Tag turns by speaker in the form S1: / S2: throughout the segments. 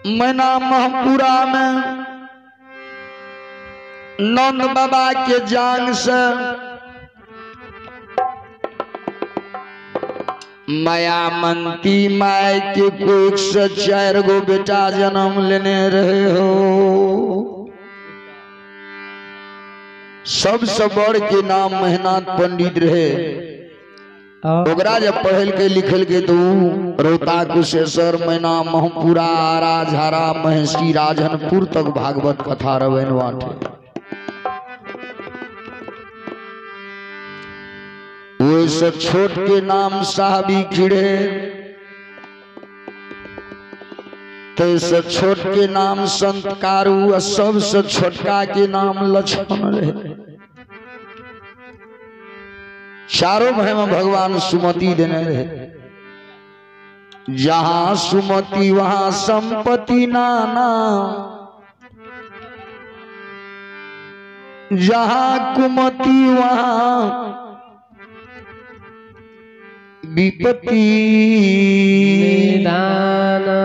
S1: मैना महपुरा में नंद बाबा के जांग से मायामंती माय के कोख से 4 गो बेटा जन्म लेने रहे हो। सबसे बड़ के नाम मेहनाथ पंडित रहे। ओकरा जब पढ़ल के लिखल के तो रोहता कुशेश्वर मैना महपुरा आरा झारा महेशी राजनपुर तक भागवत कथा रवन बाटे। वैसे छोट के नाम साहबी खिड़े, तैसे छोट के नाम संत कारू और सबसे छोटका के नाम लक्ष्मण रहे। चारों भाई में भगवान सुमति देने रहे। जहां सुमति वहां संपत्ति नाना, जहां कुमति वहां विपत्ति दाना।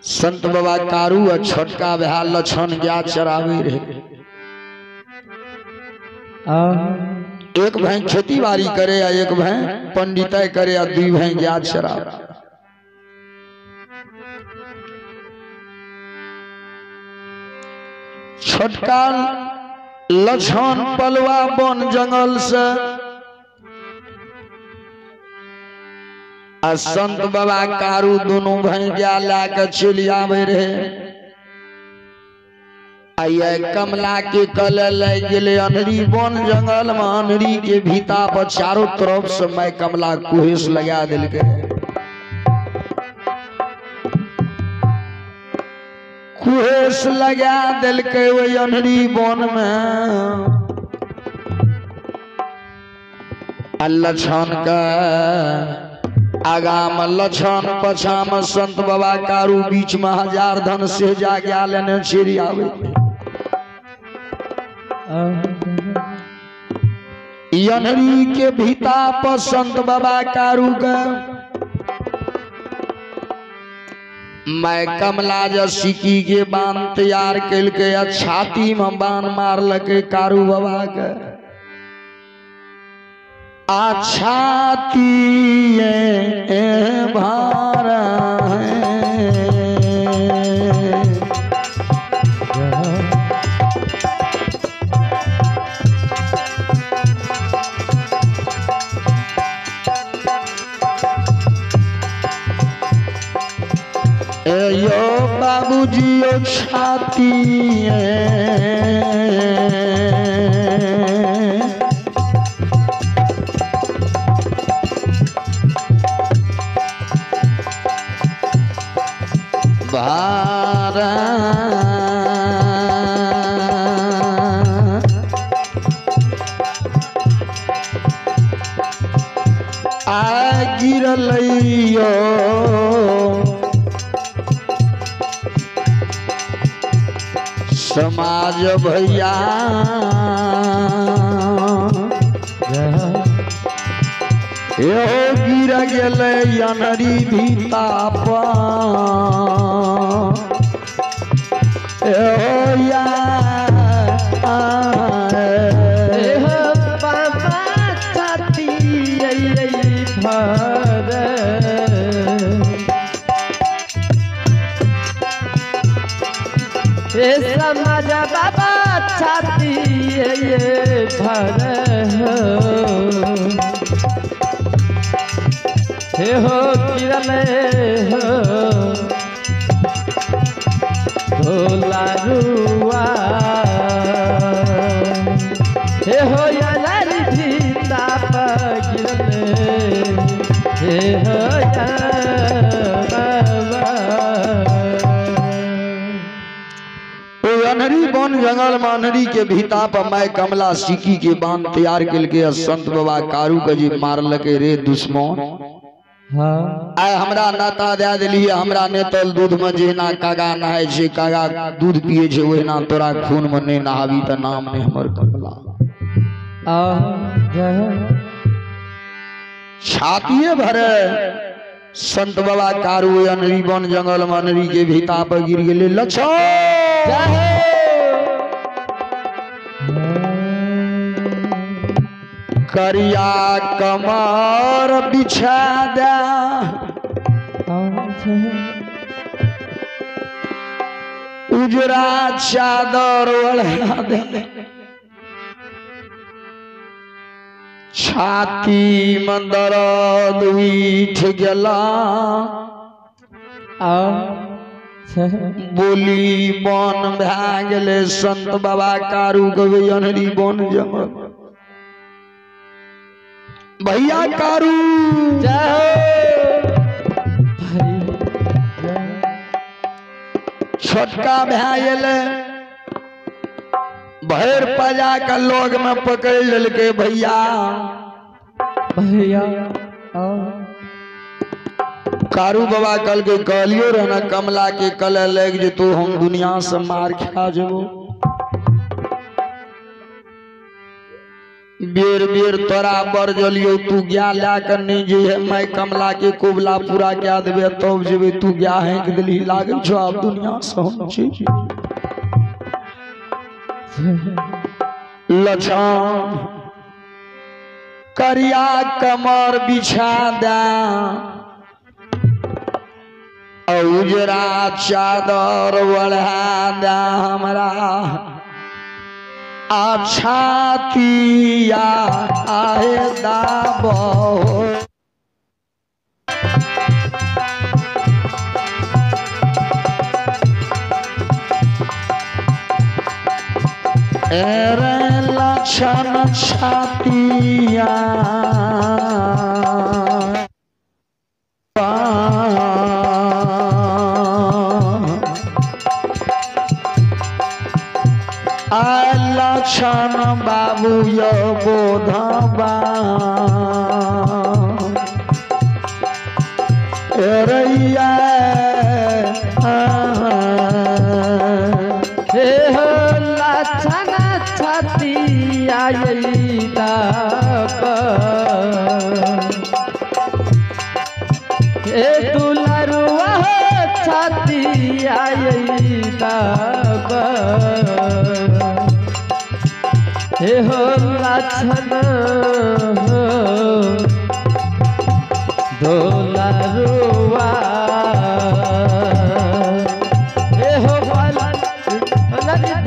S1: संत बाबा कारू और छोटका बहा लक्षण गया चरावे रहे। एक भाई खेती बाड़ी करे या एक भाई पंडिताई करे या 2 भाई गया चरावे। छोटका लक्षण पलवा बन जंगल से आ संत बाबा कारू दोनों भाई गया लाके चली आवे रहे। आइए कमला के कल लग गए अनहरी बन जंगल में। अनहरी के भीता पर चारों तरफ से मैं कमला कुहेस लगा दिल के। कुहेस लगा दिल के वही अनहरी बन में। लक्षण का आगाम लक्षण पछा में संत बाबा कारू बीच में 1000 धन से जा गया लेने छिड़ी आवे। अनहरी के भीता पर संत बाबा कारू का मैं कमला जसिकी के बाण तैयार कल के छाती में बाण मार लगे कारू बाबा के। आ छाती भारा है यो बाबूजी ओ छाती भारा आ गिरल यो समाज भैया। यो गिर गए अनहरी भीता पर।
S2: समाज बाबा छाती ये भर हे हो किरण हो ढोला रुआ हे हो यार भीता किरण हे हो
S1: अनहरी बन जंगल में अनहरी के भीता पर मैं कमला सिक्की के बाण तैयार कल के संत बाबा कारू के जी मार लगे रे दुश्मन। आय हमरा नाता दे दिलिए। हमरा ने तल दूध में जेना कागा नहाय छे, कागा दूध पिए छे ओहिना तोरा खून में नहीं नहावी त नाम ने हमर कमला। छातिए भरे संत बाबा कारू अनरी बन जंगल में अनरी के भीता पर गिर गए लक्षण करिया कमर बिछा दे उजरा चादर ओढ़ा दे छाती में दर्द उठ गला बोली बन भै गेले संत बाबा कारू कवि अनरी बन जंगल भैया कारू छोटका भैल भैर पजा के लोग में पकड़ ललके भैया
S2: भैया
S1: कारू बाबा कल के कहलियो रहना कमला के कल लग जे तू हम दुनिया से मार खा जबो बेर बेर तोरा बर जलियो तू गया ला कर नहीं जे है मैं कमला के कोबला पूरा क्या देबे तब जेबे तू गया है कि दिल्ली लागे छो अब दुनिया से हम छी लछन करिया कमर बिछा दे उजरा चादर ओढ़ा दे हमरा छातिया आहे दाबो एरे लक्षण छातिया लक्षण बाबू यो बोधबा रैया
S2: हे हो लक्षण छतिया हे दुलरुआ छतिया हे हो लक्षण दुलरुआ हे हो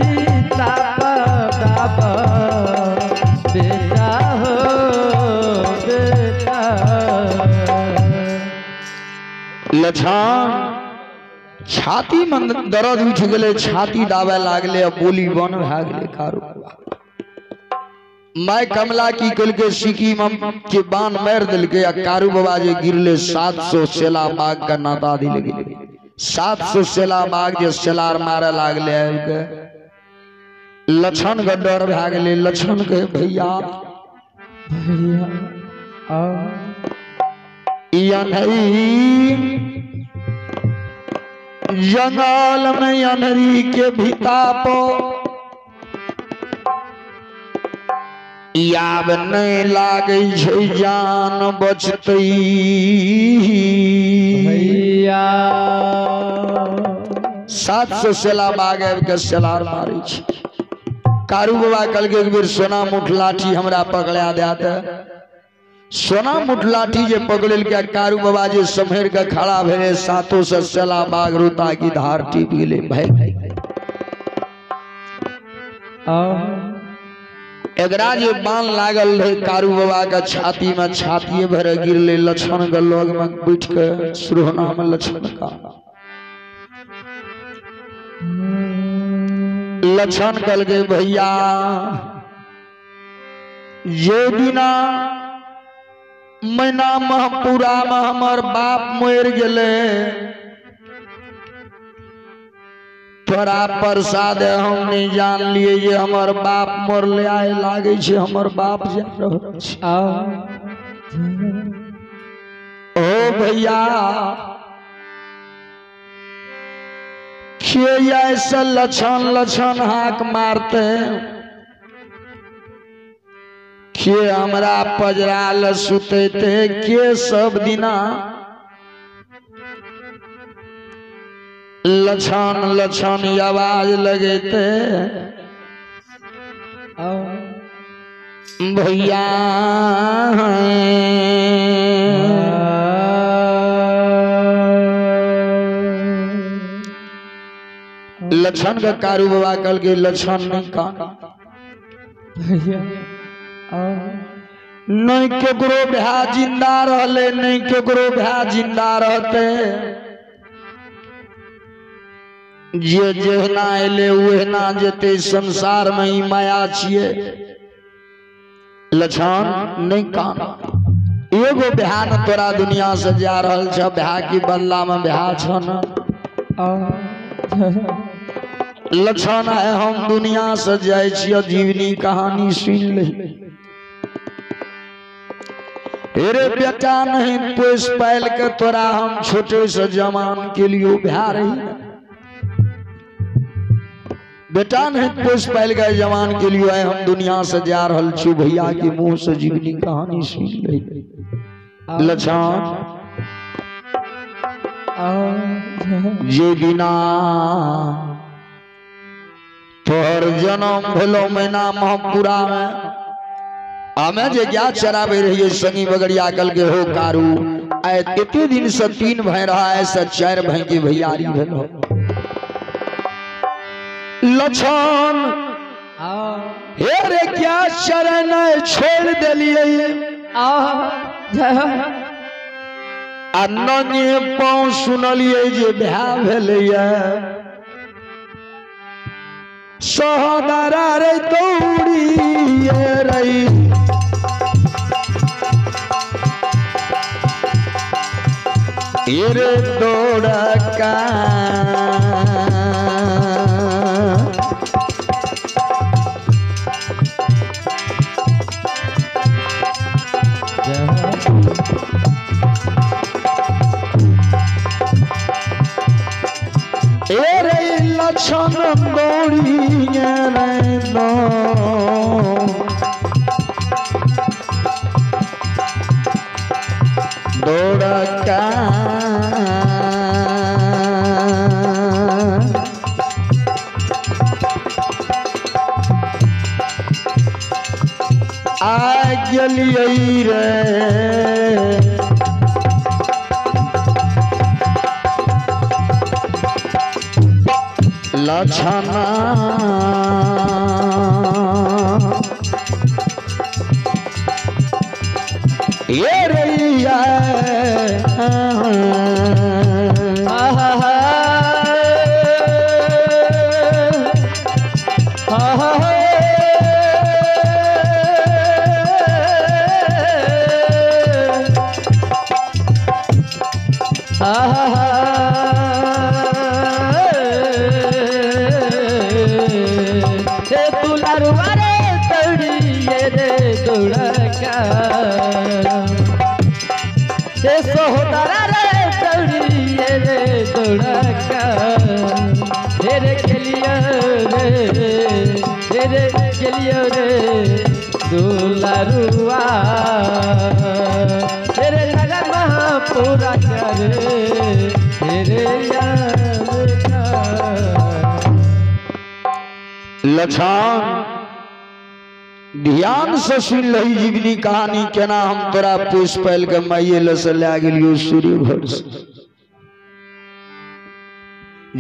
S2: दीता बेटा हो बेटा
S1: लछन छाती में दर्द उठ गए छाती दाबे लागले बोली बन भै गेले कारू मैं कमला की कल के सिक्की के बान मार दिल के कारू बाबा जे गिरले 700 सेला बाग का नाता दिल गे 700 सेला बाग जे सेलार मारे लागले लक्षण के डर भै गेले लक्षण के भैया जंगल में अनरी के भीता पो याब नहीं लागे छै जान बचतई
S2: भैया
S1: 700 सेला बाग आबि के सेलार मारे छै कारू बाबा कल के एक बेर सोना मुठ लाठी हमरा पकड़ा दे सोना मुठ लाठी जे पकड़ल के कारू बाबा जे सम्हर के खड़ा भेले 700 सेला बाग रोता की धार टिप गेले भाई एकरा जे बान लागल रहे कारू बाबा के छाती में छाती भरे गिरले लक्षण के लग में बैठ के सुरहना में लक्षण का लक्षण कल के भैया ये बिना महीना महपुरा में हमर बाप मर गेले तोरा प्रसाद हम नहीं जान लिए ये हमर बाप मरले आए लागे छे हमर बाप जा रहल छै ओ भैया के ऐसे लक्षण लक्षण हाक मारते के हमरा पजराल सुतते के सब दिना लछन लछन आवाज लगे थे भैया लछन का कारू बाबा कल के लछन नहीं का नहीं केकरो भ्या जिंदा रहले नहीं केकरो भ्या जिंदा रहते जे जेहना एले उहना जेते संसार में ही माया छिए लछन नहीं कान एगो भ्या न तोरा दुनिया से जा रहल छ भ्या की बदला में भ्या छ न लक्षण है हम दुनिया से जाय छियै जीवनी कहानी सुन ले अरे बेटा नहीं पोस पाल के तोरा हम छोटे से जमान के लिए भ्या रही बेटा नहीं पोस पाल के जवान के लिए आए हम दुनिया से जा रहल छी भैया के मुंह से जीवनी कहानी सुन ले लक्षण जे बिना तोहर जन्म भेलो महीना महपुरा में हमें जे क्या चराबे रहिए संगी बगड़िया कल के हो कारू आए एते दिन से 3 भाई रहा ऐसा 4 भाई के भैयारी भेलो लछन हे रे क्या शरण छोड़ देलिए नंगे पाँव सुनलिए जे भ्या भेलैया सहोदरा रे दौड़ी रही रे दौड़का रे लक्षण दौड़ी दौड़का आ गेलियै रे लछना ये रैया
S2: सहोदरा रे दौड़िए रे दौड़का रे खेलियो रे खेलियो रे दुलारुआ रे लगा महापुरा करे रे
S1: लछन ध्यान से सुन लही जीवनी कहानी केना हम तोरा पोस पाल के माइये ल से ला गेलियो सूर्य घर से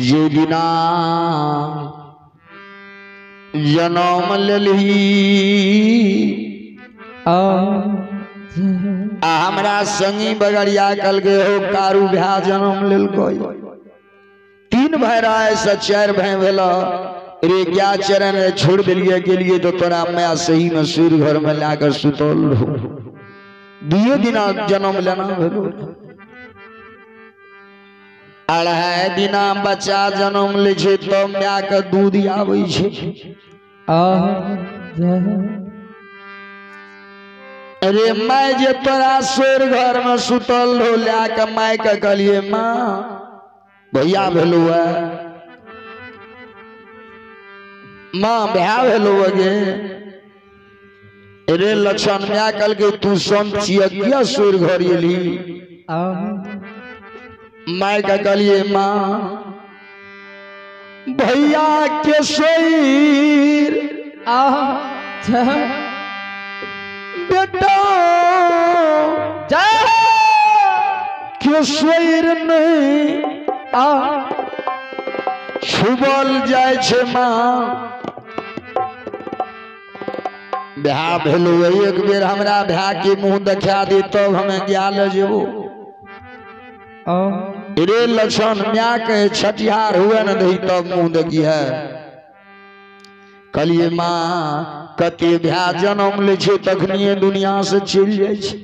S1: जे दिना जन्म लेलही हमरा संगी बगड़िया कल के हो कारू भ्या जन्म लेलको 3 भाई रहा ऐसा 4 भाई भेला रे क्या चरण छोड़ दिलिए के लिए तो तोरा मैं सही में सूर्य घर में लाकर सुतल रहो 2 दिना जन्म लेना भेलो 2.5 दिना बच्चा जन्म ले छे तो माय के दूध आबै छे अरे माय जे तोरा सूर्य घर में सुतल रहो लाके माय के कहलिए माँ भैया भेलो माँ भ्या भेलो गे रे लक्षण मैं कल के तू संत छिया किया सूर्य घर एली माय का कहलिए माँ भैया के शरीर बेटा के शरीर नहीं छुबल जाय छे माँ ब्याह भेलू एक बेर हमरा ब्याह के मुंह देखा दी तब हमें ज्ञान जेबो रे लक्षण म्या के छठिहार हुए न दही तब मुंह देखी है कहलिए माँ कते ब्याह जन्म ले छे तखनिए दुनिया से चल जाय छे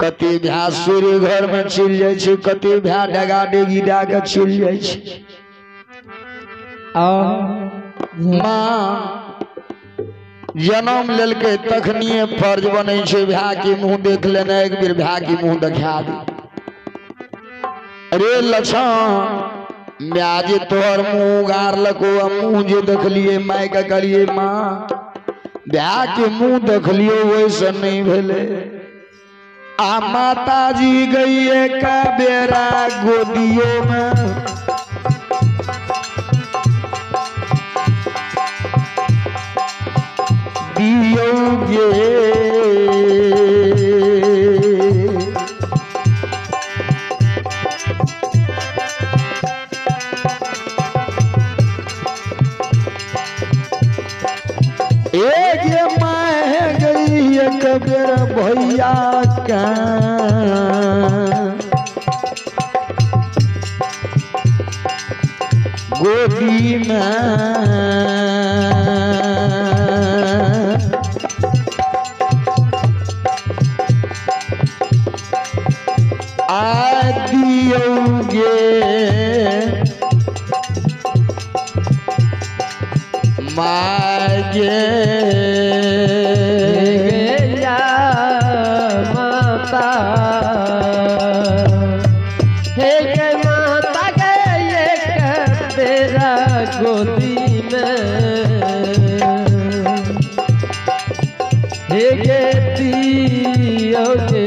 S1: कते ब्याह सूर्य घर में चल जाय छे कते ब्याह डगा डेगी डा के चल जाय छे माँ जन्म लेलके तखनिए फर्ज बने छे ब्याह के मुंह देख लेना एक बेर ब्याह के मुंह देखा दी अरे लक्षण म्याज तोहर मुंह गारलको मुंह जो देखलिए माय के कहलिए माँ ब्याह के मुंह देखलियो वैसे नहीं भेले आ माता जी गई एक बेरा गोदियों में दियोगे एक ये माँ गई एक बेर भैया का गोदी में दियोगे मागे
S2: माता हे गे माता गए तेरा गोदी में हे गे दियोगे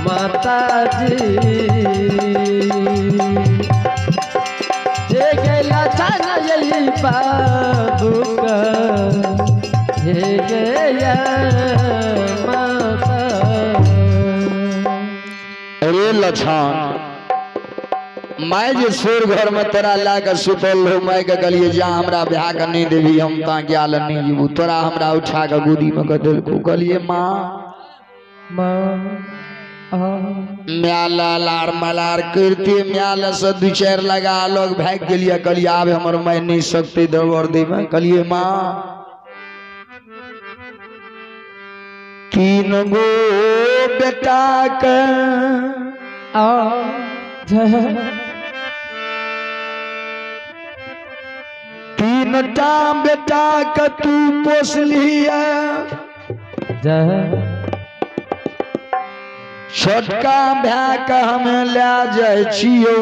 S2: माता जी बाबू का हे गया माता
S1: अरे लक्षण मैं जे सोर घर में तोरा लाकर सुतल हो मैं के कहलिए जा हमरा ब्याह के नहीं देवी हम ता ज्ञान नहीं जीबू तोरा हमरा उठा के गोदी में के देलको कहलिए माँ म्याला लार मलार करते म्याला से दू चार लगा लोग भाग गेलिए कहलिए आब हमर मैं नहीं सकते दौड़ देवे कहलिए माँ तीन गो बेटा के तीन टा बेटा के तू पोसलिया छोटका भाई के हमें ले जाय छियो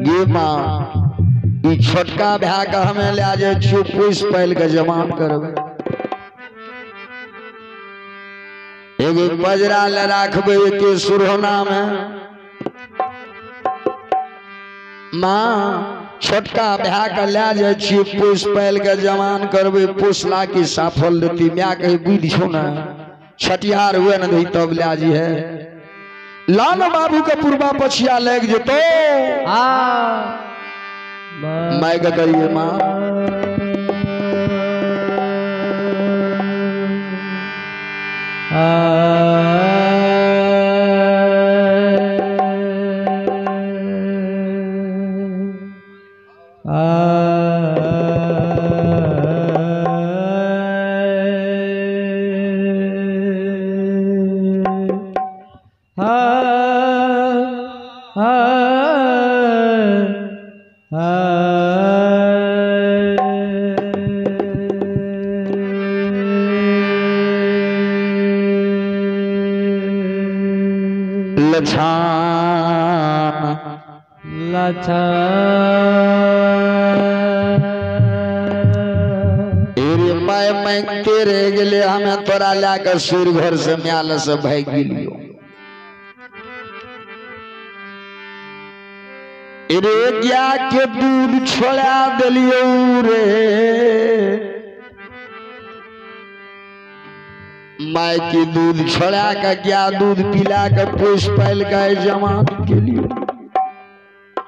S1: गे माँ ई छोटका भाई के हमें ले जाय छियो पुष पहल के जमान करबे एगो बजरा ले राखबे के सुरहोना में माँ छोटका भाई के ले जाय छियै पुष पहल के जमान करबे पुछला की साफल देती म्या कहे बुद्धि छो ना छठिहार हुए न दही तब ले जी है लाल बाबू के पूर्वा पछिया लग जेतो मैं के करिए माँ मैं तेरे गेले हमें तोरा लाकर सूर घर से म्याल से भाग गेलियो रे क्या के दूध छोड़ा दिलियो रे माय के दूध छोड़ा का क्या दूध पिला के पोष पाल का जमा के लिए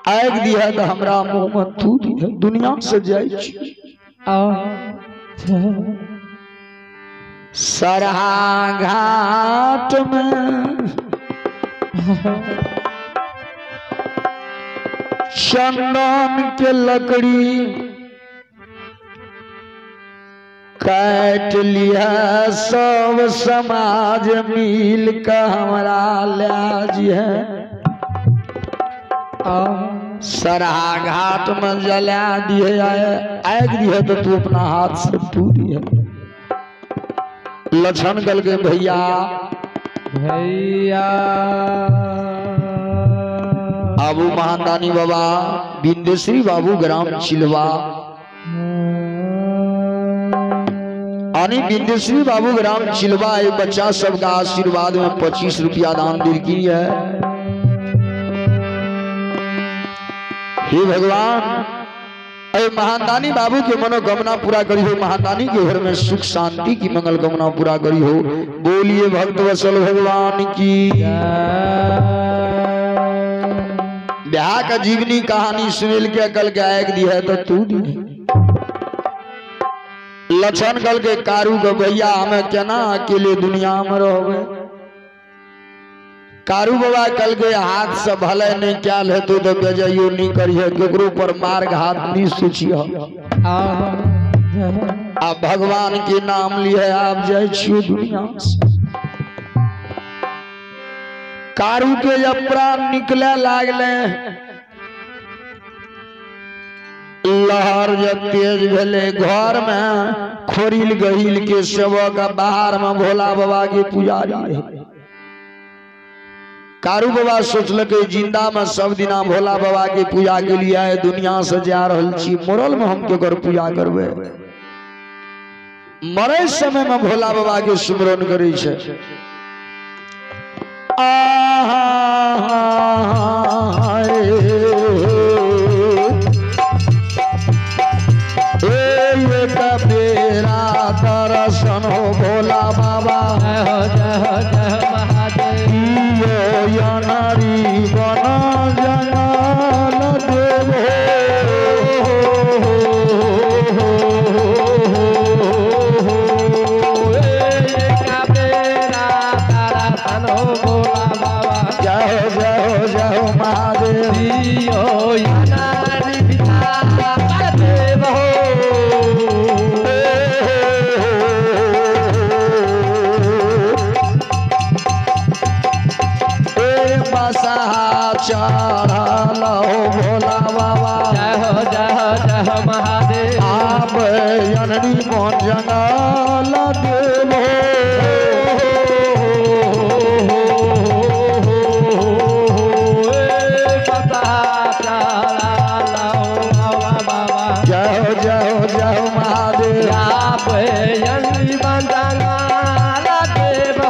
S1: आग दिया तो हमरा मुंह में तू दिया दुनिया से जाय छी सरहा घाट में चंदन के लकड़ी काट लिया सब समाज मिल का हमारा लाज है सरहा घाट में जला दिए आग दिए तो तू अपना हाथ से तू दिए लक्षण गल के भैया आबू महादानी बाबा बिंदेश्वरी बाबू ग्राम चिलवा आनी बिंदेश्वरी बाबू ग्राम चिलवा एक बच्चा सबका आशीर्वाद में 25 रुपया दान दिल की है। हे भगवान अरे महादानी बाबू के मनोकामना पूरा करी हो महादानी के घर में सुख शांति की मंगल कामना पूरा करी हो। बोलिए भक्त वत्सल भगवान की। ब्याह का जीवनी कहानी सुनील के कल के आएग दी है तो तू दी लक्षण कल के कारू के भैया हमें केना अकेले दुनिया में रहोगे। कारू बाबा कल के हाथ से भले नहीं क्या हेतु तो बेजाइयो नहीं करिए केकरो पर मार घात नहीं सोचिए आप भगवान के नाम लिए आप जाए छियो दुनिया से। कारू के जब प्राण निकले लागले लहर जब तेज भेले घर में खोरिल गहिल के सेवक बाहर में भोला बाबा के पुजारी है। कारू बाबा सोचल के जिंदा में सब दिना भोला बाबा के पूजा के लिए आए दुनिया से जा रहल छी मरल में हम केकर पूजा करबे। मरे समय में भोला बाबा के सुमरन करे छे बेरा दर्शन हो भोला बाबा नारी बना जंगल देव जाओ जाओ जाओ महादेव चढ़ल भोला बाबा जय जय महादेव आप जननी कौन जंगल देव जय जय जय महादेव आप जननी कौन जंगल देव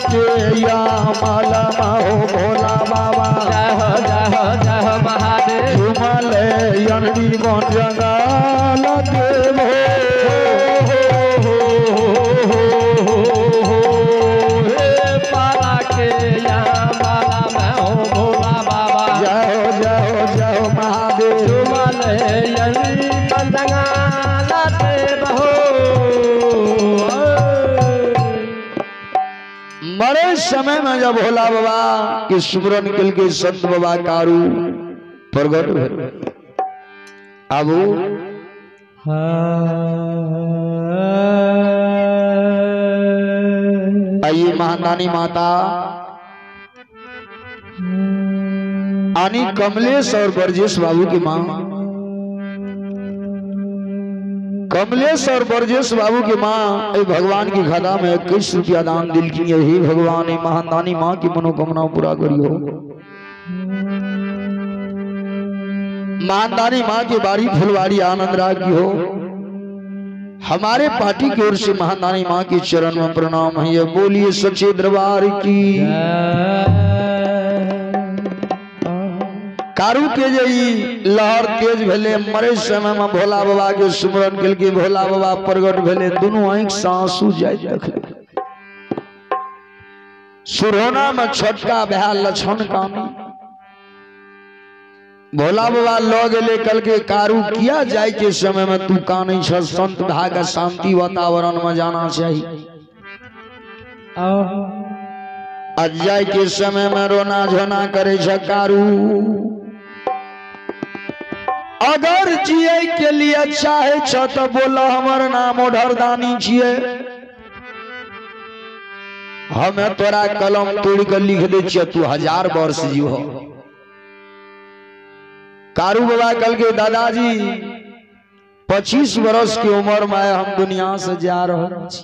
S1: के या माला हो भोला बाबा जय जय जय महादेव झुमल यनडी कौन जंगल देव पाला के या माला में हो भोला बाबा जय जय जय महादेव झुमल यनडी कौन जंगल देव मरे समय में जब भोला बाबा के सुमरन कल के संत बाबा कारू प्रगट हुए अब आइए महादानी माता आनी कमलेश और ब्रजेश बाबू की मां कमलेश और ब्रजेश बाबू की माँ भगवान की खाता में 21 रुपया दान दिल की। हे भगवान महादानी माँ की मनोकामना पूरा करियो। महादानी माँ की बाड़ी फुलवाड़ी आनंद राग की हो। हमारे पार्टी की ओर से महादानी माँ के चरण में प्रणाम है। ये बोलिए सच्चे दरबार की। कारू के जई लहर तेज भेले मरे समय में भोला बाबा के सुमरन कल के भोला बाबा प्रगट भेले। दोनों आंख से आंसू जाए देखले। सुरहोना में छटका बहा लछन कानी। भोला बाबा लो गेले कल के कारू किया जाए के समय में तू कानी छ। संत भाग शांति वातावरण में जाना चाहिए। अजय के समय में रोना झोना करे कारू। अगर जिए के लिए चाहे छ तो बोला हमर नाम ओढ़रदानी छिए। हमें तोरा कलम तोड़ कर लिख दे छिए तू 1000 वर्ष जीव। कारू बाबा कल के दादाजी 25 वर्ष की उम्र में हम दुनिया से जा रहे छी।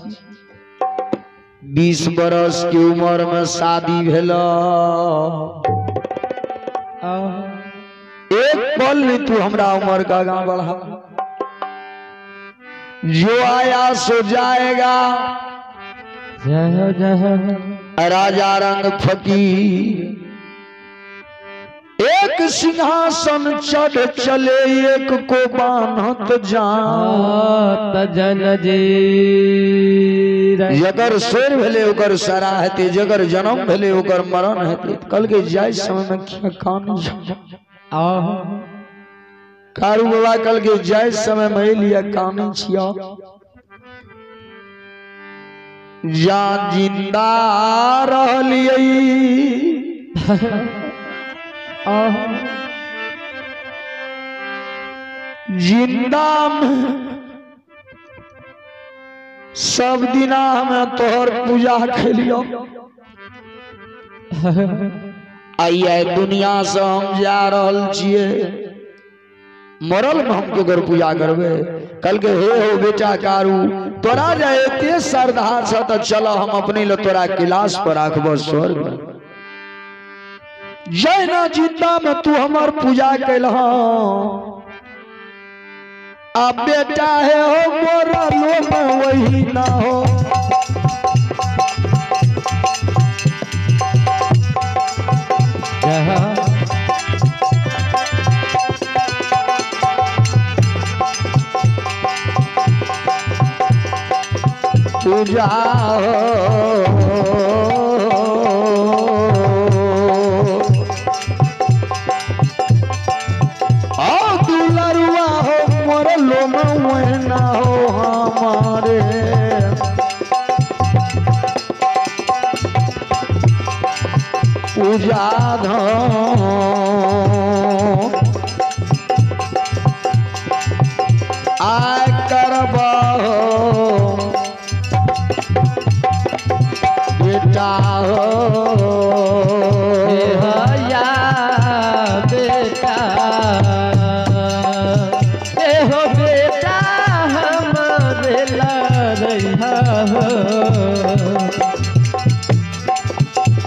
S1: 20 वर्ष की उम्र में शादी भेला। एक पल नहीं तू हमरा उम्र का आगा बढ़ा। जो आया सो जाएगा। राजा रंग फकीर एक सिंहासन चढ़ चले एक को बान्हत जात जन जी। जगर शेर भेले ओकर सरा हेते जगर जन्म भेले ओकर मरण हेते। कल के जाय समय में क्या कहानी कारू बाबा कल के जाय समय में लिया कहानी छिया। जा जिंदा रहलिए जिंदा में सब दिना हमें तोहर पूजा खेलियो। आइए दुनिया से हम जा रहल छिए। मरल में हम केकर पूजा करबे। कल के हे हो बेटा कारू तोरा जाए एते श्रद्धा छ त चल हम अपने ल तोरा कैलाश पर राखब स्वर्ग में। जय ना जिंदा में तू हमार पूजा कैलह। अब बेटा है हो मोरा लो में वही ना हो। पूजा दुलरुआ हो मोर लो ना हो हमारे। पूजा आय करबा बेटा हो
S2: या बेटा हो बेटा हमारे लड़ैया हो।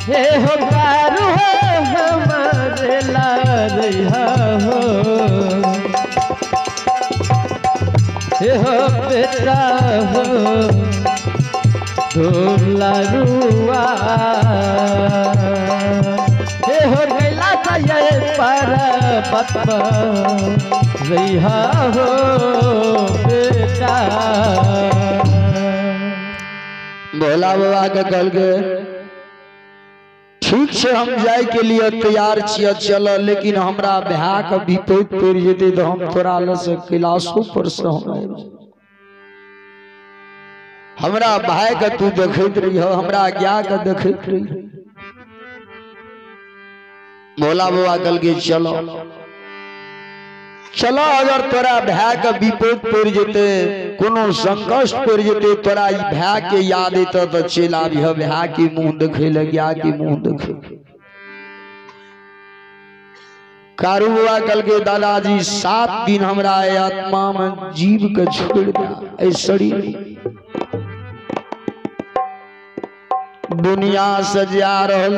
S2: हे हो कारू हो हमारे लड़ैया हो। हे हो बेटा हो दुलरुआ। हे हो गैला ये पर रैया हो बेटा।
S1: भोला बाबा के कल के ठीक से हम जाए के लिए तैयार छिए चल। लेकिन हमरा ब्याह के विपरीत पड़ जेते तो हम तोरा ल से कैलाशो पर से हम हमरा भाई के तू देखत रही हो हमरा आज्ञा के देखत रही। भोला बाबा कल के चलो चलो अगर तोरा भाई के विपरीत पड़ जेते कोनो संकष्ट पड़ जेते तोरा भाई के याद अत तो चल आबी भाई के मुंह देखे लगिया के मुंह देखे। कारू बाबा कल के दादाजी 7 दिन हमरा आत्मा में जीव के छोड़ दिया। शरीर दुनिया से जा रहल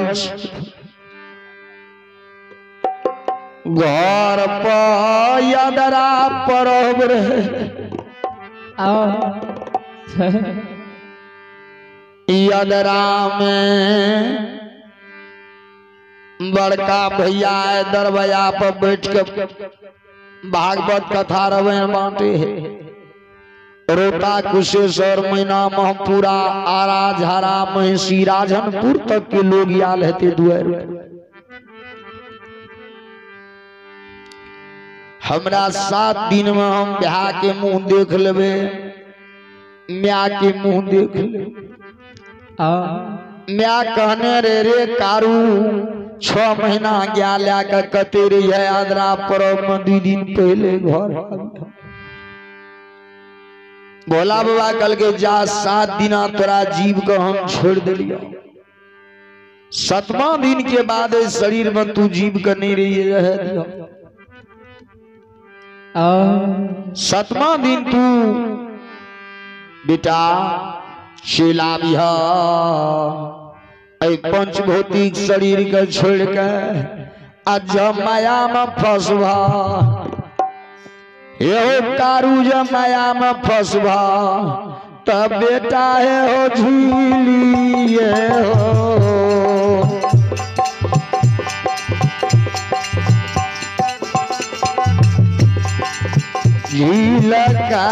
S1: घर पर यादरा परब रहे यादरा में बड़का भैया दरवाजा पर बैठ के भागवत कथा रामायण बांटे है। रोटा कुशेश्वर मैना महपुरा आरा झारा महिषी राजनपुर तक के लोग आल हेते दुआर। हमरा 7 दिन में हम ब्याह के मुंह देख लेबे, म्या के मुंह देख ले। म्या कहने रे कारू 6 महीना गया लाकर कते रही है आदरा परब में 2 दिन पहले घर। भोला बाबा कल के जा 7 दिना तोरा जीव को हम छोड़ दिलियो। 7वां दिन के बाद शरीर में तू जीव का नहीं रही रह दियो। 7वां दिन तू बेटा शिला बिहा पंचभौतिक शरीर के छोड़ के आज माया में फंसबा। यो कारू जब माया में फंसबा तब बेटा है हो झूलिए हो। झील का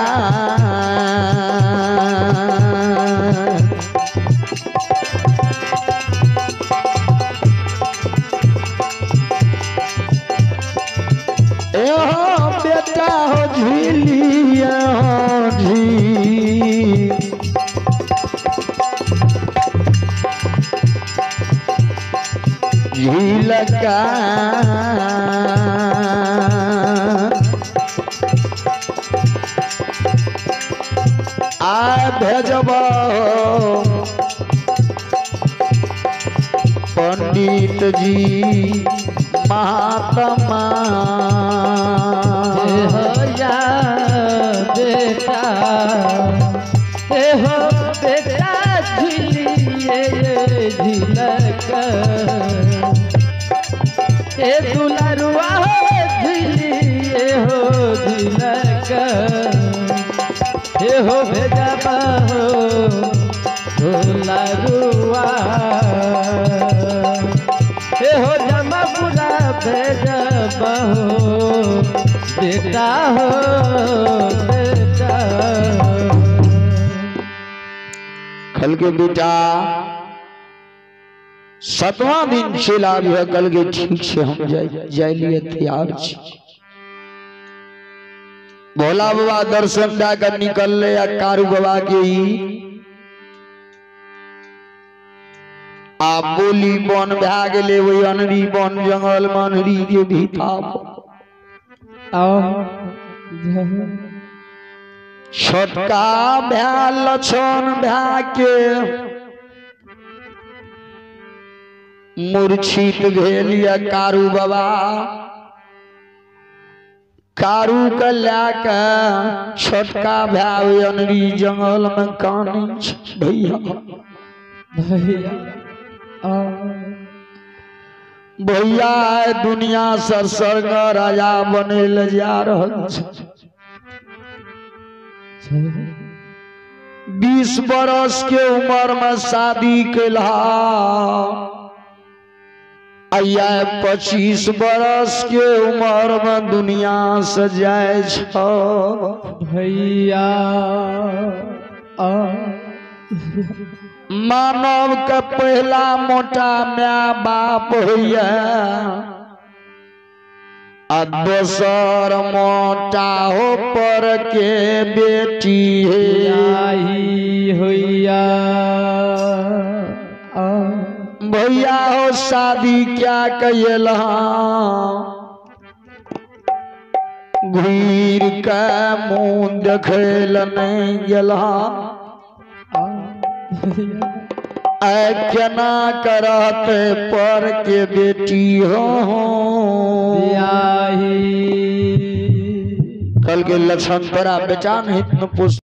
S1: बेटा हो झीलिया झील का आ भेजब पंडित जी महात्मा
S2: बेटा हो बेटा झिलिए झिलक दुलरुआ हो झिलिए हो झिलक हो भेजबा हो दुलरुआ हो जमापुरा भेजबा हो बेटा हो बेटा।
S1: कल के बेटा 7वां दिन चला भी कल के ठीक से हम जाए लिए तैयार छी। भोला बाबा दर्शन देकर निकल ले कारू बाबा के आप बोली बन भा गेले वही अनरी बन जंगल मनरी के भीतर छोटका भा लछन भा के मूर्छित भेल कारू बाबा। कारू के लाके छोटका भा अनरी जंगल में कानी भैया भैया दुनिया से स्वर्ग राजा बने जा रहा। 20 बरस के उम्र में शादी कैला 25 बरस के उम्र में दुनिया से जाए
S2: भैया।
S1: मानव का पहला मोटा माँ बाप होइया आ दोसर मोटा हो पर के बेटी
S2: होइया।
S1: भैया हो शादी क्या कैला घूर के मुंह देखेल नहीं गेला केना करते पर के बेटी हो
S2: बियाही
S1: कल के लक्षण तोरा बेचान हित में पुष्ट